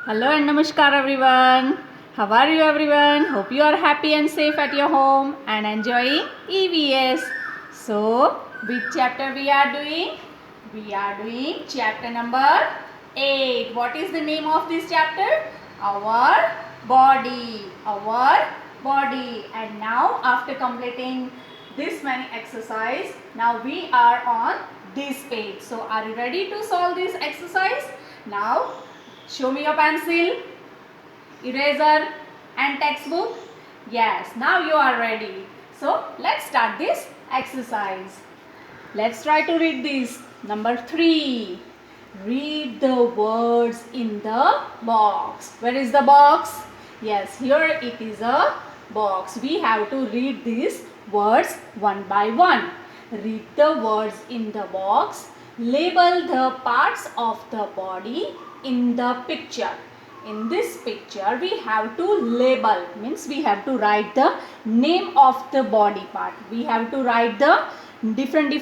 Hello and namaskar everyone. How are you everyone? Hope you are happy and safe at your home and enjoying EVS. So, which chapter we are doing? We are doing chapter number 8. What is the name of this chapter? Our body. Our body. And now after completing this many exercise, now we are on this page. So, are you ready to solve this exercise? Now show me your pencil, eraser and textbook. Yes, now you are ready. So, let's start this exercise. Let's try to read this. Number 3. Read the words in the box. Where is the box? Yes, here it is a box. We have to read these words one by one. Read the words in the box. Label the parts of the body in the picture. In this picture we have to label, means we have to write the name of the body part. We have to write the different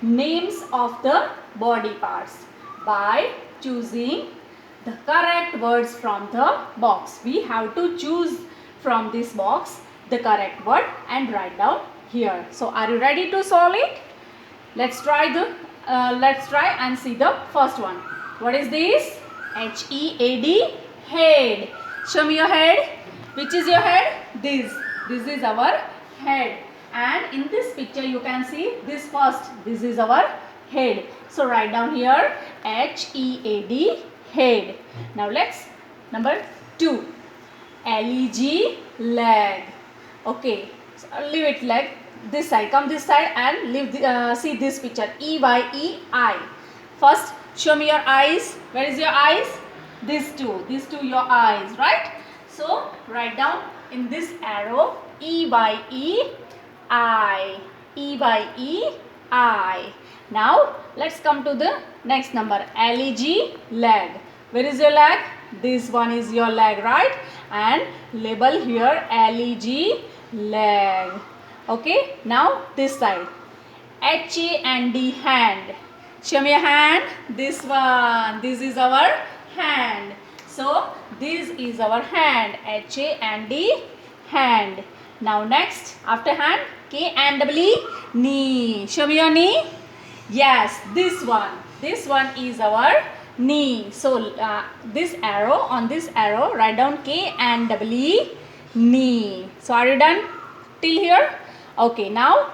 names of the body parts by choosing the correct words from the box. We have to choose from this box the correct word and write down here. So are you ready to solve it? Let's try and see the first one. What is this? HEAD, head. Show me your head. Which is your head? This is our head. And in this picture you can see this first. This is our head. So write down here HEAD, head. Now let's number 2. LEG, leg. Okay, so leave it like this side. Come this side and leave see this picture. EYE, eye. First show me your eyes. Where is your eyes? These two your eyes, right? So write down in this arrow EYE, eye. EYE, eye. Now let's come to the next number. LEG, leg. Where is your leg? This one is your leg, right? And label here LEG, leg. Okay, now this side. HAND, hand. Show me a hand. This one. This is our hand. So this is our hand. HAND, hand. Now next, after hand, KNEE, knee. Show me your knee. Yes, this one. This one is our knee. So this arrow, on this arrow write down KNEE, knee. So are you done till here? Okay, now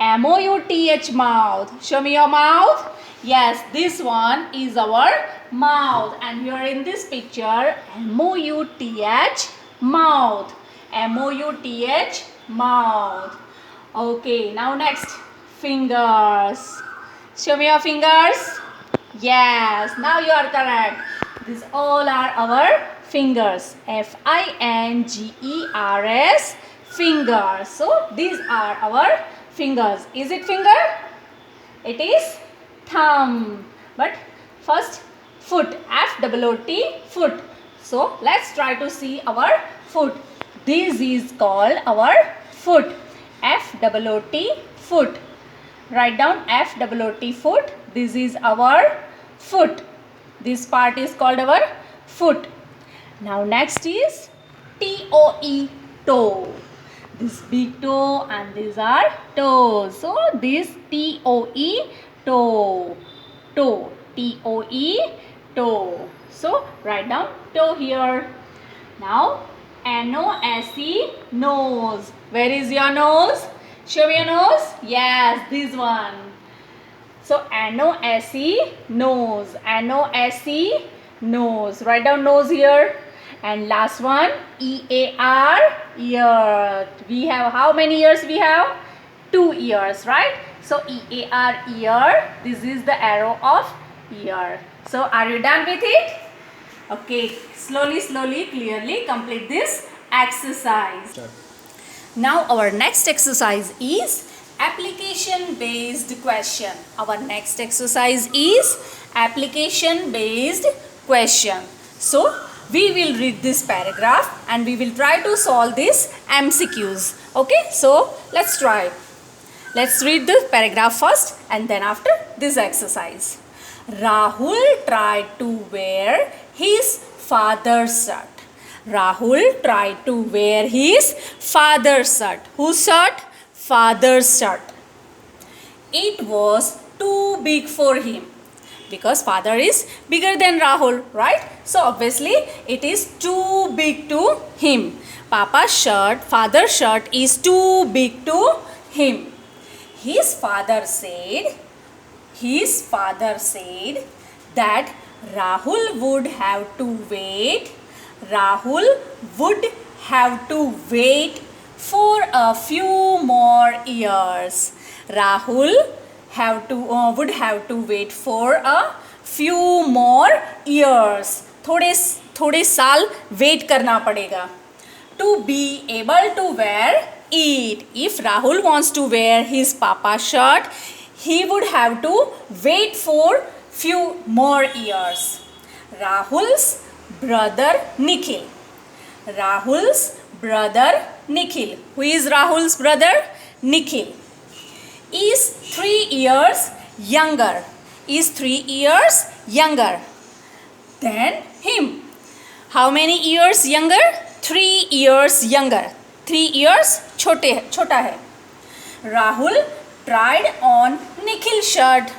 MOUTH, mouth. Show me your mouth. Yes, this one is our mouth. And here in this picture, MOUTH, mouth. MOUTH, mouth. Okay, now next, fingers. Show me your fingers. Yes, now you are correct. These all are our fingers. FINGERS, fingers. So these are our fingers. Is it finger? It is thumb. But first, foot. FOOT, foot. So let's try to see our foot. This is called our foot. FOOT, foot. Write down FOOT, foot. This is our foot. This part is called our foot. Now next is TOE, toe. This big toe and these are toes. So this TOE, toe. Toe. TOE, toe. So write down toe here. Now NOSE, nose. Where is your nose? Show me your nose. Yes, this one. So NOSE, nose. NOSE, nose. Write down nose here. And last one, EAR, ear. We have how many ears we have? 2 ears, right? So EAR, ear. This is the arrow of ear. So are you done with it? Okay, slowly, clearly complete this exercise. Now our next exercise is application based question. Our next exercise is application based question. So we will read this paragraph and we will try to solve this MCQs. Okay, so let's try. Let's read the paragraph first and then after this exercise. Rahul tried to wear his father's shirt. Rahul tried to wear his father's shirt. Whose shirt? Father's shirt. It was too big for him because father is bigger than Rahul, right? So obviously it is too big to him. Papa's shirt, father's shirt is too big to him. His father said that Rahul would have to wait for a few more years. Rahul would have to wait for a few more years. थोड़े साल wait करना पड़ेगा. To be able to wear it. If Rahul wants to wear his papa's shirt, he would have to wait for few more years. Rahul's brother Nikhil. Who is Rahul's brother? Nikhil. Is 3 years younger than him. How many years younger? 3 years younger. 3 years छोटा है. Rahul tried on Nikhil's shirt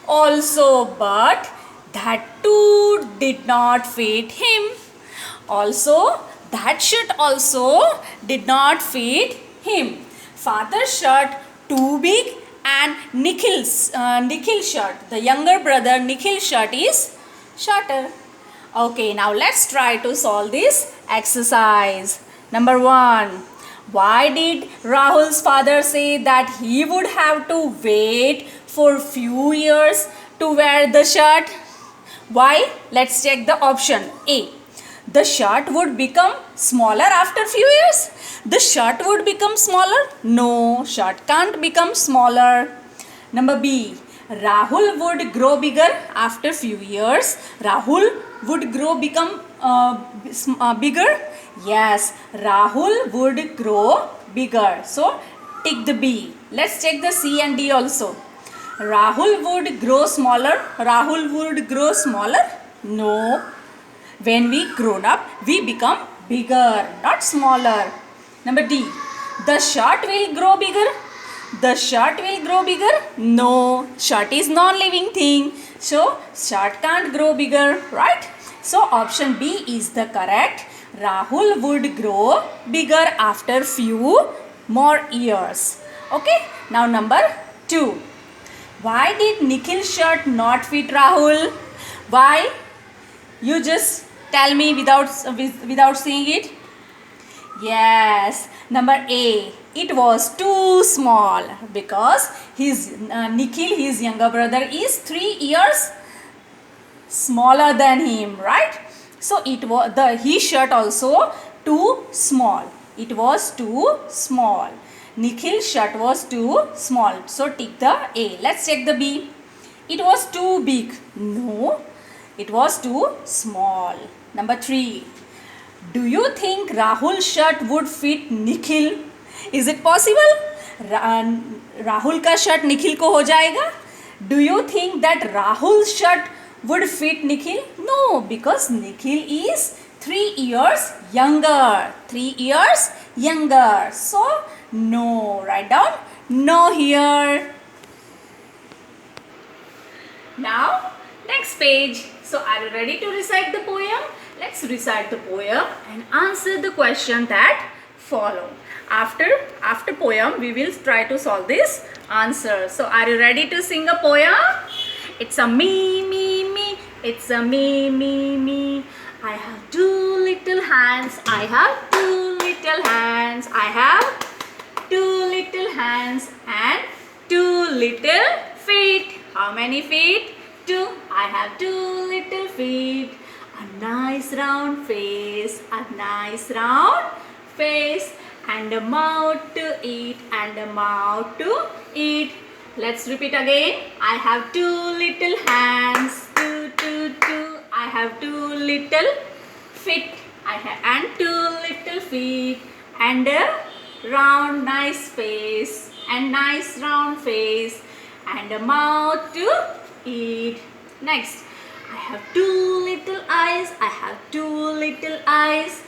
also, but that too did not fit him. That shirt also did not fit him. Father's shirt too big and Nikhil's shirt, the younger brother Nikhil's shirt is shorter. Okay, now let's try to solve this exercise. Number 1. Why did Rahul's father say that he would have to wait for few years to wear the shirt? Why? Let's check the option. A. The shirt would become smaller after few years. The shirt would become smaller? No, shirt can't become smaller. Number B. Rahul would grow bigger after few years. Rahul would become bigger. Yes, Rahul would grow bigger. So tick the B. Let's check the C and D also. Rahul would grow smaller. No. When we grown up, we become bigger, not smaller. Number D. The shirt will grow bigger. No, shirt is non-living thing. So shirt can't grow bigger, right? So option B is the correct. Rahul would grow bigger after few more years. Okay. Now number 2. Why did Nikhil's shirt not fit Rahul? Why? You just tell me without seeing it. Yes, number A. It was too small because Nikhil, his younger brother, is 3 years smaller than him, right? So it was his shirt also too small. Nikhil's shirt was too small. So tick the A. Let's check the B. It was too big. No, it was too small. Number 3. Do you think Rahul's shirt would fit Nikhil? Is it possible? Rahul का shirt Nikhil को हो जाएगा? Do you think that Rahul's shirt would fit Nikhil? No, because Nikhil is 3 years younger. So no. Write down no here. Now next page. So are you ready to recite the poem? Let's recite the poem and answer the question that follow. After poem, we will try to solve this answer. So are you ready to sing a poem? It's a me. It's a me. I have 2 little hands. I have 2 little hands. I have 2 little hands and 2 little feet. How many feet? 2. I have 2 little feet. A nice round face. And a mouth to eat. Let's repeat again. I have 2 little hands. 2. I have 2 little feet. And 2 little feet. And a round nice face. And a mouth to eat. Next, I have two little eyes, I have two little eyes,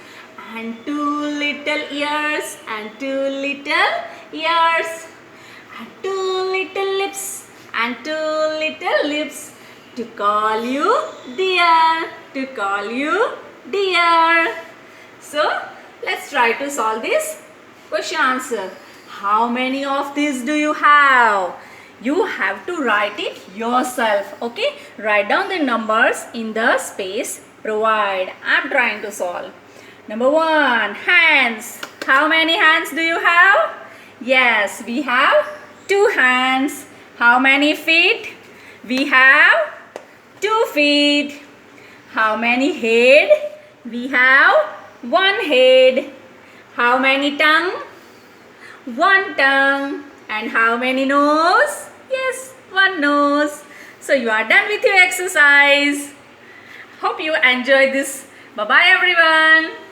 and two little ears, and two little ears, and two little lips, and two little lips, to call you dear, to call you dear. So, let's try to solve this question answer. How many of these do you have? You have to write it yourself. Okay, write down the numbers in the space provide. I'm trying to solve. Number 1, hands. How many hands do you have? Yes, we have 2 hands. How many feet? We have 2 feet. How many head? We have 1 head. How many tongue? 1 tongue. And how many nose? Yes, 1 nose. So you are done with your exercise. Hope you enjoyed this. Bye-bye everyone.